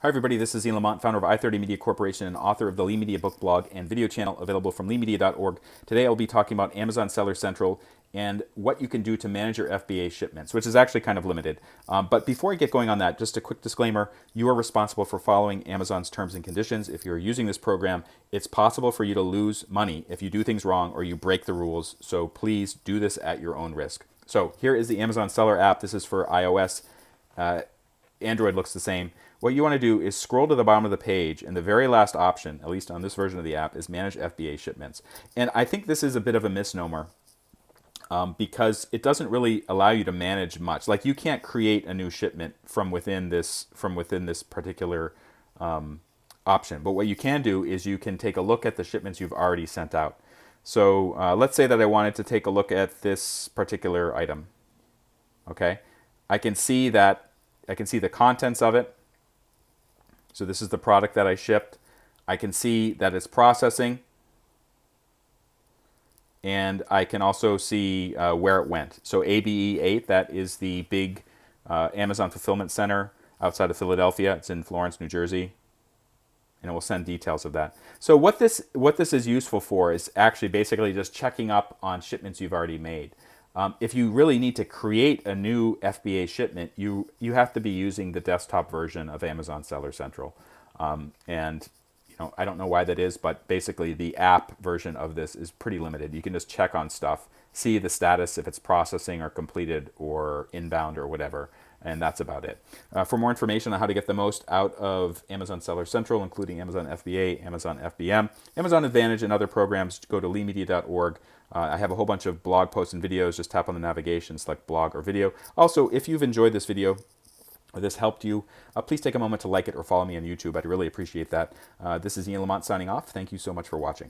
Hi everybody, this is Ian Lamont, founder of i30 Media Corporation and author of the Lee Media book blog and video channel available from leemedia.org. Today I'll be talking about Amazon Seller Central and what you can do to manage your FBA shipments, which is actually kind of limited. But before I get going on that, just a quick disclaimer, you are responsible for following Amazon's terms and conditions. If you're using this program, it's possible for you to lose money if you do things wrong or you break the rules, so please do this at your own risk. So here is the Amazon Seller app. This is for iOS. Android looks the same. What you want to do is scroll to the bottom of the page, and the very last option, at least on this version of the app, is Manage FBA Shipments. And I think this is a bit of a misnomer because it doesn't really allow you to manage much. Like, you can't create a new shipment from within this particular option. But what you can do is you can take a look at the shipments you've already sent out. So let's say that I wanted to take a look at this particular item. Okay, I can see the contents of it. So this is the product that I shipped. I can see that it's processing, and I can also see where it went. So ABE 8, that is the big Amazon fulfillment center outside of Philadelphia. It's in Florence, New Jersey, and it will send details of that. So what this is useful for is actually basically just checking up on shipments you've already made. If you really need to create a new FBA shipment, you have to be using the desktop version of Amazon Seller Central. And I don't know why that is, but basically the app version of this is pretty limited. You can just check on stuff, see the status if it's processing or completed or inbound or whatever, and that's about it. For more information on how to get the most out of Amazon Seller Central, including Amazon FBA, Amazon FBM, Amazon Advantage, and other programs, go to leemedia.org. I have a whole bunch of blog posts and videos. Just tap on the navigation, select blog or video. Also, if you've enjoyed this video or this helped you, please take a moment to like it or follow me on YouTube. I'd really appreciate that. This is Ian Lamont signing off. Thank you so much for watching.